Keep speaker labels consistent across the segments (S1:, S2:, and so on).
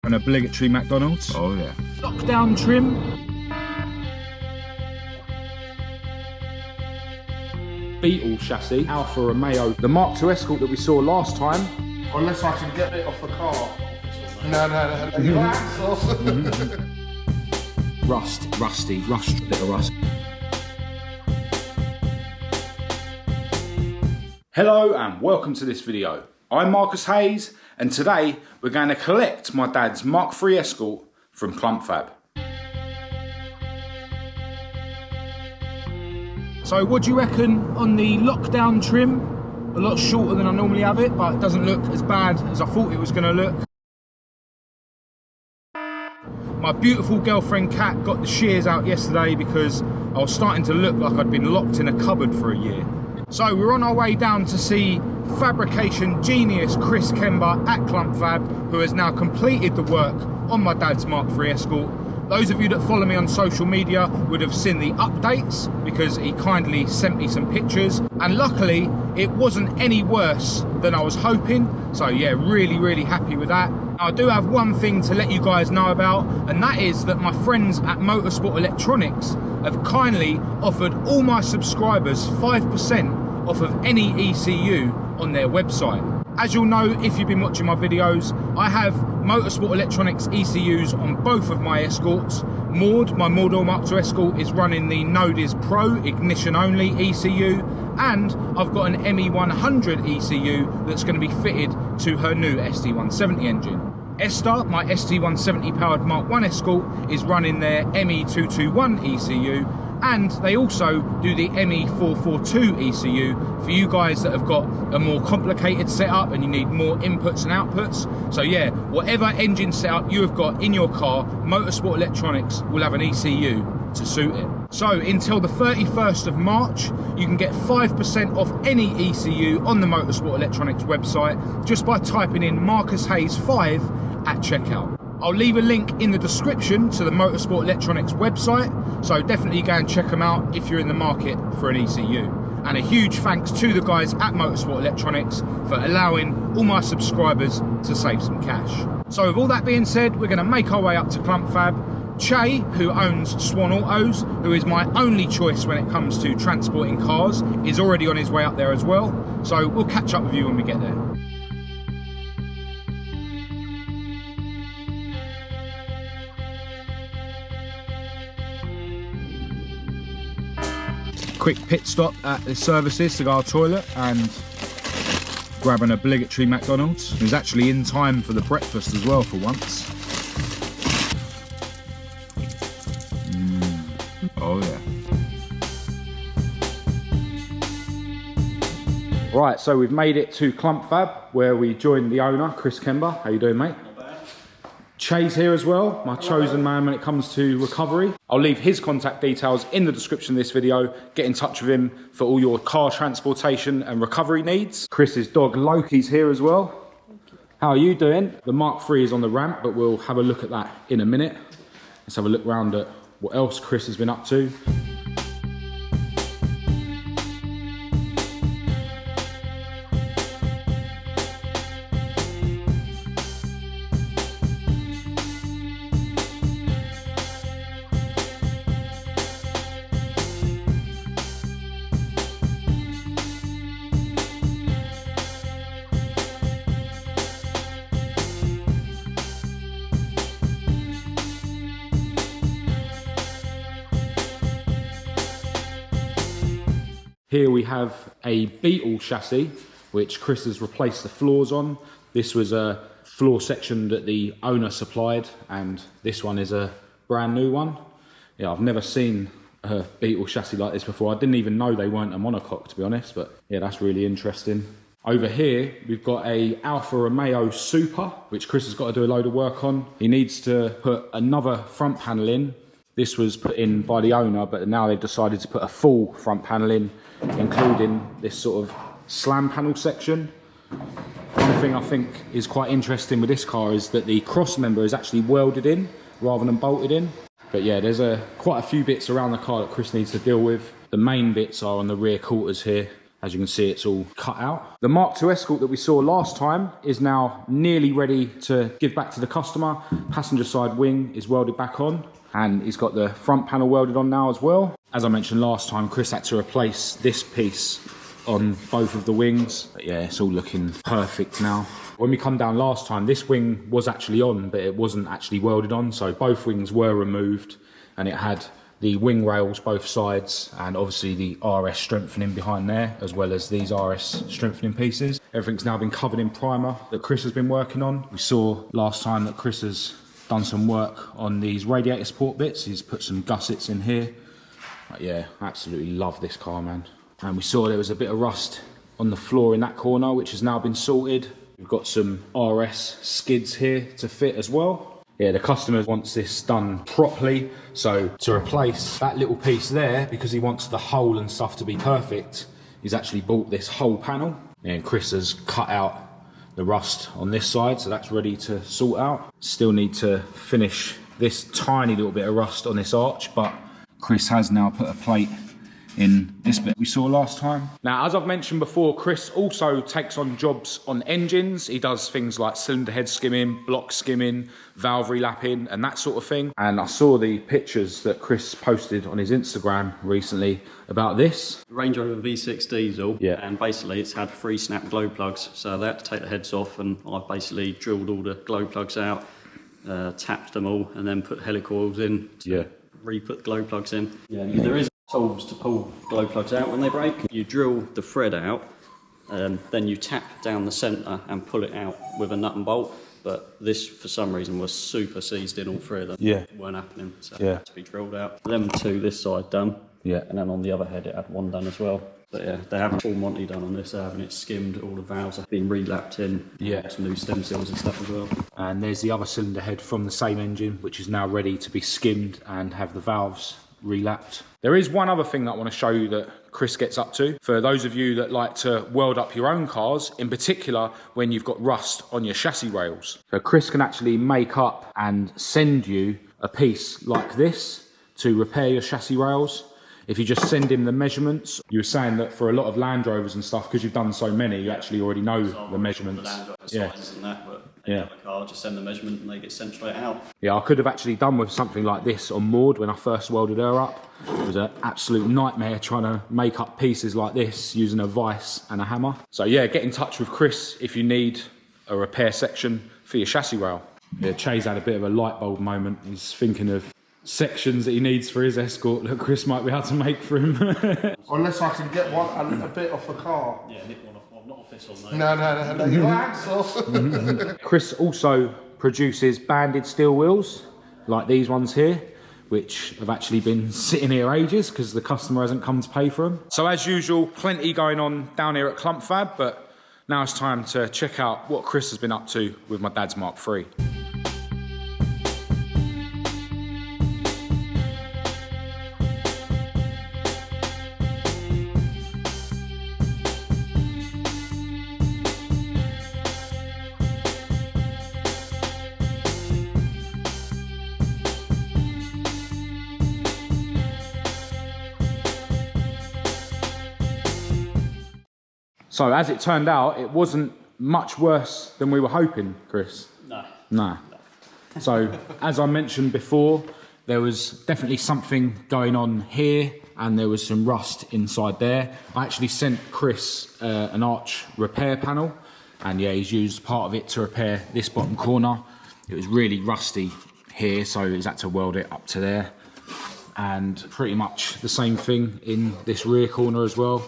S1: An obligatory McDonald's.
S2: Oh yeah.
S1: Lockdown trim. Beetle chassis, Alfa Romeo. The Mk2 Escort that we saw last time.
S2: Unless I can get it off the car. No.
S1: Rust, bit of rust. Hello and welcome to this video. I'm Marcus Hayes and today we're going to collect my dad's Mk3 Escort from Clumpfab. So what do you reckon on the lockdown trim? A lot shorter than I normally have it, but it doesn't look as bad as I thought it was going to look. My beautiful girlfriend Kat got the shears out yesterday because I was starting to look like I'd been locked in a cupboard for a year. So we're on our way down to see fabrication genius Chris Kember at Clumpfab, who has now completed the work on my dad's Mk3 Escort. Those of you that follow me on social media would have seen the updates because he kindly sent me some pictures, and luckily it wasn't any worse than I was hoping. So yeah, really happy with that. I do have one thing to let you guys know about, and that is that my friends at Motorsport Electronics have kindly offered all my subscribers 5% off of any ECU on their website. As you'll know if you've been watching my videos, I have Motorsport Electronics ECUs on both of my Escorts. Maud, my Mordor Mk2 Escort, is running the Nodis Pro ignition only ECU, and I've got an ME100 ECU that's going to be fitted to her new ST170 engine. Esther, my ST170 powered Mark 1 Escort, is running their ME221 ECU, and they also do the ME442 ECU for you guys that have got a more complicated setup and you need more inputs and outputs. So yeah, whatever engine setup you have got in your car, Motorsport Electronics will have an ECU to suit it. So until the 31st of March, you can get 5% off any ECU on the Motorsport Electronics website just by typing in Marcus Hayes 5 at checkout. I'll leave a link in the description to the Motorsport Electronics website, so definitely go and check them out if you're in the market for an ECU. And a huge thanks to the guys at Motorsport Electronics for allowing all my subscribers to save some cash. So with all that being said, we're going to make our way up to Clumpfab. Che, who owns SWAN Autos, who is my only choice when it comes to transporting cars, is already on his way up there as well. So we'll catch up with you when we get there. Quick pit stop at the services to go to the toilet and grab an obligatory McDonald's. It was actually in time for the breakfast as well for once. Oh yeah. Right, so we've made it to Clumpfab where we joined the owner, Chris Kember. How you doing, mate? Che's here as well, my chosen man when it comes to recovery. I'll leave his contact details in the description of this video. Get in touch with him for all your car transportation and recovery needs. Chris's dog Loki's here as well. How are you doing? The Mk3 is on the ramp, but we'll have a look at that in a minute. Let's have a look round at what else Chris has been up to. Here we have a Beetle chassis, which Chris has replaced the floors on. This was a floor section that the owner supplied, and this one is a brand new one. Yeah, I've never seen a Beetle chassis like this before. I didn't even know they weren't a monocoque, to be honest, but yeah, that's really interesting. Over here, we've got a Alfa Romeo Super, which Chris has got to do a load of work on. He needs to put another front panel in. This was put in by the owner, but now they've decided to put a full front panel in, including this sort of slam panel section. One thing I think is quite interesting with this car is that the cross member is actually welded in rather than bolted in. But yeah, there's quite a few bits around the car that Chris needs to deal with. The main bits are on the rear quarters here. As you can see, it's all cut out. The Mk2 Escort that we saw last time is now nearly ready to give back to the customer. Passenger side wing is welded back on, and he's got the front panel welded on now as well. As I mentioned last time, Chris had to replace this piece on both of the wings. But yeah, it's all looking perfect now. When we come down last time, this wing was actually on, but it wasn't actually welded on. So both wings were removed, and it had the wing rails both sides, and obviously the RS strengthening behind there, as well as these RS strengthening pieces. Everything's now been covered in primer that Chris has been working on. We saw last time that Chris has done some work on these radiator support bits. He's put some gussets in here. But yeah, absolutely love this car, man. And we saw there was a bit of rust on the floor in that corner, which has now been sorted. We've got some RS skids here to fit as well. Yeah, the customer wants this done properly. So to replace that little piece there, because he wants the hole and stuff to be perfect, he's actually bought this whole panel. And Chris has cut out the rust on this side, so that's ready to sort out. Still need to finish this tiny little bit of rust on this arch, but Chris has now put a plate in this bit we saw last time. Now, as I've mentioned before, Chris also takes on jobs on engines. He does things like cylinder head skimming, block skimming, valve relapping, and that sort of thing. And I saw the pictures that Chris posted on his Instagram recently about this.
S3: Range Rover V6 diesel,
S1: yeah,
S3: and basically it's had 3 snap glow plugs, so they had to take the heads off, and I've basically drilled all the glow plugs out, tapped them all, and then put helicoils in to re-put the glow plugs in. Yeah, there is tools to pull glow plugs out when they break. You drill the thread out, and then you tap down the centre and pull it out with a nut and bolt. But this, for some reason, was super seized in all 3 of them. Yeah, weren't happening, so it had to be drilled out. Them 2 this side done. Yeah, and then on the other head it had 1 done as well. But yeah, they haven't full Monty done on this. They're having it skimmed. All the valves have been relapped in. Yeah, some new stem seals and stuff as well. And there's the other cylinder head from the same engine, which is now ready to be skimmed and have the valves relapped. There is one other thing that I want to show you that Chris gets up to. For those of you that like to weld up your own cars, in particular when you've got rust on your chassis rails. So Chris can actually make up and send you a piece like this to repair your chassis rails. If you just send him the measurements. You were saying that for a lot of Land Rovers and stuff, because you've done so many, you actually already know the measurements. The Land Rover sizes and that, but any other car, just send the measurement and they get sent straight out. Yeah, I could have actually done with something like this on Maud when I first welded her up. It was an absolute nightmare trying to make up pieces like this using a vise and a hammer. So yeah, get in touch with Chris if you need a repair section for your chassis rail. Yeah, Chase had a bit of a light bulb moment. He's thinking of sections that he needs for his Escort that Chris might be able to make for him.
S2: Unless I can get one a bit off the car.
S3: Yeah, nick one off. Well, not off this one though.
S2: No, you axle.
S1: Chris also produces banded steel wheels like these ones here, which have actually been sitting here ages because the customer hasn't come to pay for them. So as usual, plenty going on down here at Clumpfab, but now it's time to check out what Chris has been up to with my dad's Mk3. So as it turned out, it wasn't much worse than we were hoping, Chris. No. So as I mentioned before, there was definitely something going on here and there was some rust inside there. I actually sent Chris an arch repair panel, and yeah, he's used part of it to repair this bottom corner. It was really rusty here, so he's had to weld it up to there. And pretty much the same thing in this rear corner as well.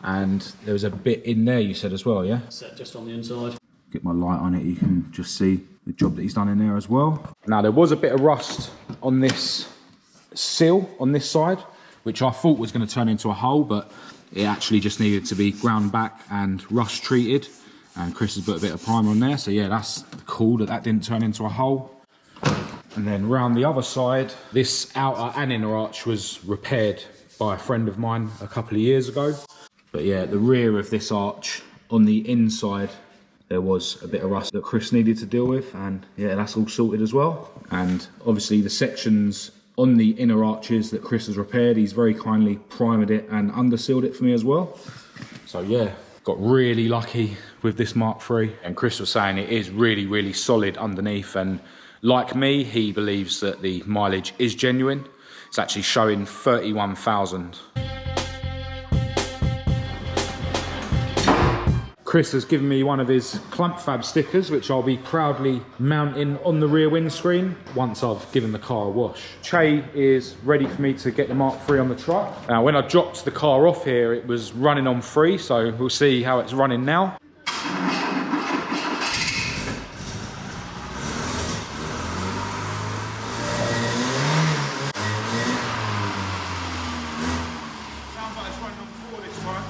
S1: And there was a bit in there, you said, as well, yeah?
S3: Set just on the inside.
S1: Get my light on it, you can just see the job that he's done in there as well. Now, there was a bit of rust on this sill on this side, which I thought was going to turn into a hole, but it actually just needed to be ground back and rust treated. And Chris has put a bit of primer on there, so yeah, that's cool that that didn't turn into a hole. And then round the other side, this outer and inner arch was repaired by a friend of mine a couple of years ago. But yeah, the rear of this arch, on the inside, there was a bit of rust that Chris needed to deal with, and yeah, that's all sorted as well. And obviously the sections on the inner arches that Chris has repaired, he's very kindly primered it and undersealed it for me as well. So yeah, got really lucky with this Mark III. And Chris was saying it is really, really solid underneath. And like me, he believes that the mileage is genuine. It's actually showing 31,000. Chris has given me one of his Clumpfab stickers, which I'll be proudly mounting on the rear windscreen once I've given the car a wash. Che is ready for me to get the Mark III on the truck. Now, when I dropped the car off here, it was running on free, so we'll see how it's running now. Sounds like it's running on 4 this time.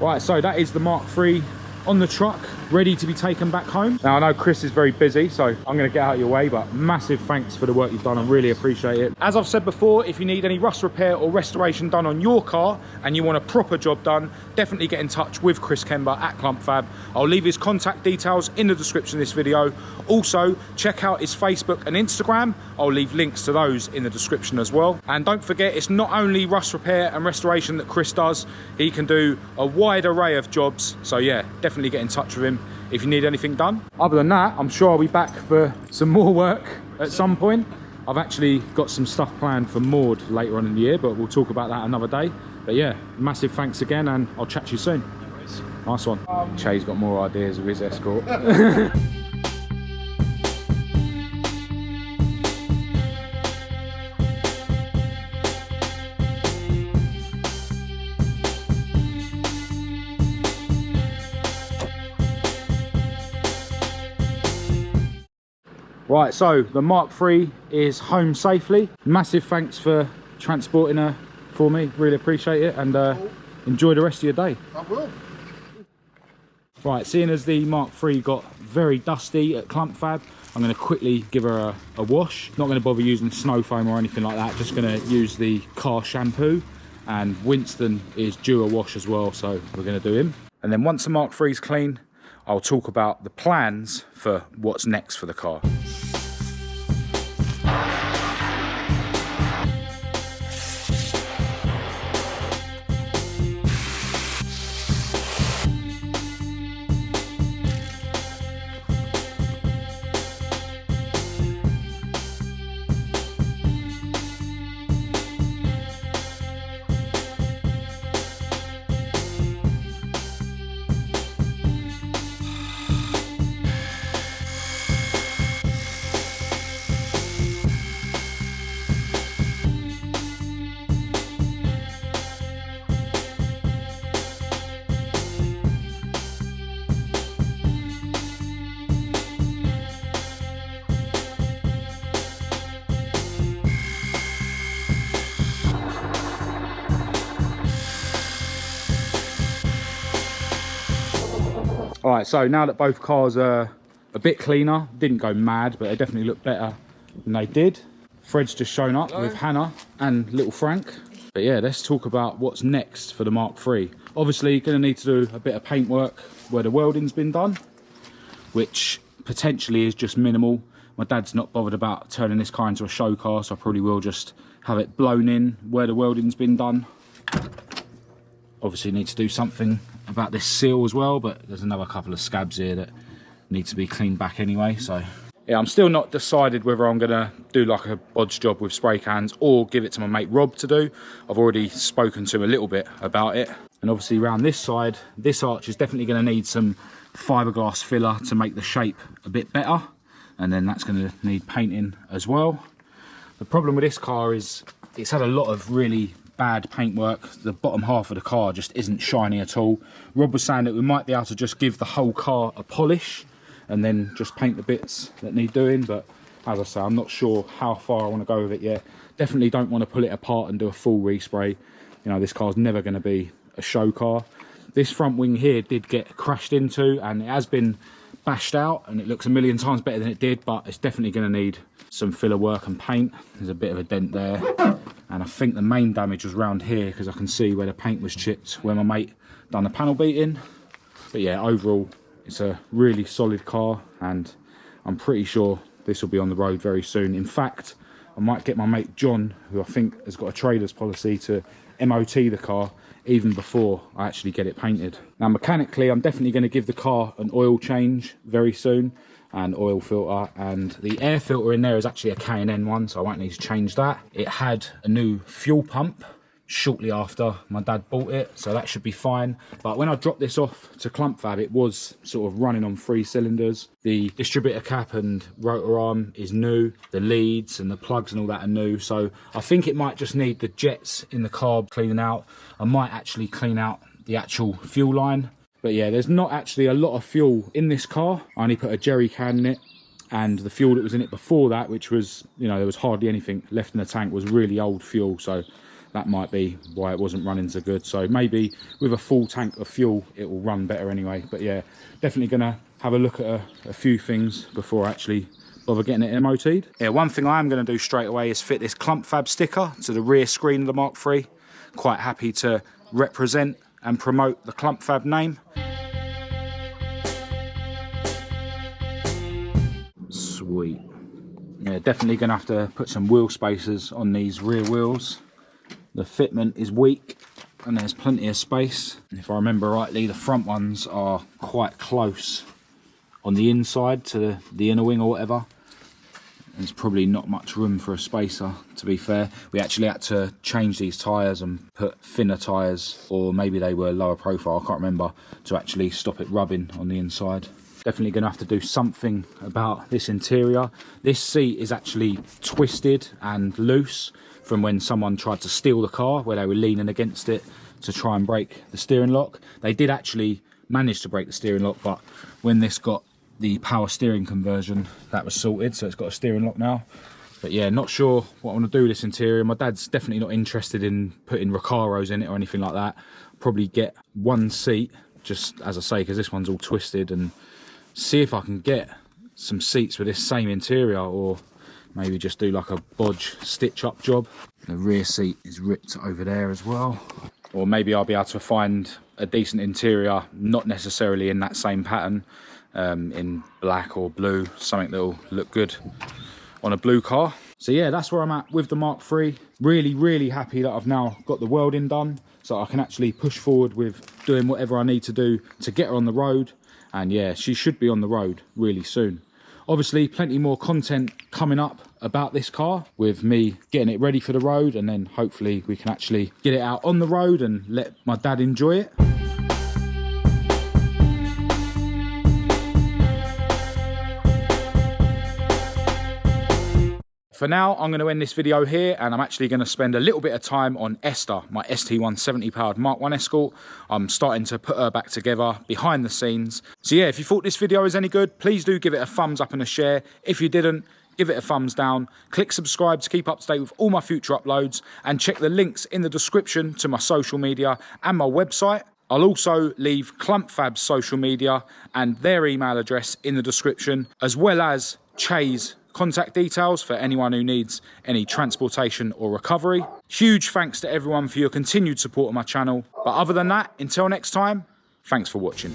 S1: Right, so that is the Mark III on the truck, ready to be taken back home. Now, I know Chris is very busy, so I'm going to get out of your way, but massive thanks for the work you've done. I really appreciate it. As I've said before, if you need any rust repair or restoration done on your car and you want a proper job done, definitely get in touch with Chris Kember at Clumpfab. I'll leave his contact details in the description of this video. Also, check out his Facebook and Instagram. I'll leave links to those in the description as well. And don't forget, it's not only rust repair and restoration that Chris does. He can do a wide array of jobs. So yeah, definitely get in touch with him if you need anything done. Other than that, I'm sure I'll be back for some more work at some point. I've actually got some stuff planned for Maud later on in the year, but we'll talk about that another day. But yeah, massive thanks again, and I'll chat to you soon. Nice one. Che's got more ideas of his Escort. Right, so the Mark III is home safely. Massive thanks for transporting her for me. Really appreciate it, and enjoy the rest of your day.
S2: I will.
S1: Right, seeing as the Mark III got very dusty at Clumpfab, I'm going to quickly give her a wash. Not going to bother using snow foam or anything like that. Just going to use the car shampoo, and Winston is due a wash as well, so we're going to do him. And then once the Mark III's clean, I'll talk about the plans for what's next for the car. All right, so now that both cars are a bit cleaner, didn't go mad, but they definitely look better than they did. Fred's just shown up with Hannah and little Frank. But yeah, let's talk about what's next for the Mark III. Obviously, going to need to do a bit of paint work where the welding's been done, which potentially is just minimal. My dad's not bothered about turning this car into a show car, so I probably will just have it blown in where the welding's been done. Obviously need to do something about this seal as well, but there's another couple of scabs here that need to be cleaned back anyway. So yeah, I'm still not decided whether I'm gonna do like a bodge job with spray cans or give it to my mate Rob to do. I've already spoken to him a little bit about it. And obviously around this side, this arch is definitely gonna need some fiberglass filler to make the shape a bit better. And then that's gonna need painting as well. The problem with this car is it's had a lot of really bad paintwork. The bottom half of the car just isn't shiny at all. Rob was saying that we might be able to just give the whole car a polish and then just paint the bits that need doing, but as I say, I'm not sure how far I want to go with it yet. Definitely don't want to pull it apart and do a full respray. You know, this car's never going to be a show car. This front wing here did get crashed into and it has been bashed out and it looks a million times better than it did, but it's definitely going to need some filler work and paint. There's a bit of a dent there, And I think the main damage was around here, because I can see where the paint was chipped where my mate done the panel beating. But yeah, overall it's a really solid car, and I'm pretty sure this will be on the road very soon. In fact, I might get my mate John, who I think has got a trader's policy, to MOT the car even before I actually get it painted. Now mechanically, I'm definitely going to give the car an oil change very soon, and oil filter, and the air filter in there is actually a K&N one, so I won't need to change that. It had a new fuel pump shortly after my dad bought it, so that should be fine. But when I dropped this off to Clumpfab, it was sort of running on 3 cylinders. The distributor cap and rotor arm is new, the leads and the plugs and all that are new, so I think it might just need the jets in the carb cleaning out. I might actually clean out the actual fuel line. But yeah, there's not actually a lot of fuel in this car. I only put a jerry can in it, and the fuel that was in it before that, which was, you know, there was hardly anything left in the tank, was really old fuel, so that might be why it wasn't running so good. So maybe with a full tank of fuel it will run better anyway. But yeah, definitely gonna have a look at a few things before I actually bother getting it MOT'd. Yeah, one thing I am going to do straight away is fit this Clumpfab sticker to the rear screen of the Mk3. Quite happy to represent and promote the Clumpfab name. Sweet. Yeah, definitely gonna have to put some wheel spacers on these rear wheels. The fitment is weak and there's plenty of space. And if I remember rightly, the front ones are quite close on the inside to the inner wing or whatever. There's probably not much room for a spacer, to be fair. We actually had to change these tyres and put thinner tyres, or maybe they were lower profile, I can't remember, to actually stop it rubbing on the inside. Definitely going to have to do something about this interior. This seat is actually twisted and loose from when someone tried to steal the car, where they were leaning against it to try and break the steering lock. They did actually manage to break the steering lock, but when this got the power steering conversion, that was sorted, so it's got a steering lock now. But yeah, not sure what I want to do with this interior. My dad's definitely not interested in putting Recaros in it or anything like that. Probably get one seat, just as I say, because this one's all twisted, and see if I can get some seats with this same interior, or maybe just do like a bodge stitch up job. The rear seat is ripped over there as well. Or maybe I'll be able to find a decent interior, not necessarily in that same pattern, in black or blue, something that will look good on a blue car. So yeah, that's where I'm at with the Mk3. Really happy that I've now got the welding done, so I can actually push forward with doing whatever I need to do to get her on the road. And yeah, she should be on the road really soon. Obviously, plenty more content coming up about this car, with me getting it ready for the road, and then hopefully we can actually get it out on the road and let my dad enjoy it. For now, I'm going to end this video here, and I'm actually going to spend a little bit of time on Esther, my ST170 powered Mk1 Escort. I'm starting to put her back together behind the scenes. So yeah, if you thought this video was any good, please do give it a thumbs up and a share. If you didn't, give it a thumbs down. Click subscribe to keep up to date with all my future uploads, and check the links in the description to my social media and my website. I'll also leave Clumpfab's social media and their email address in the description, as well as Che's contact details for anyone who needs any transportation or recovery. Huge thanks to everyone for your continued support of my channel. But other than that, until next time, thanks for watching.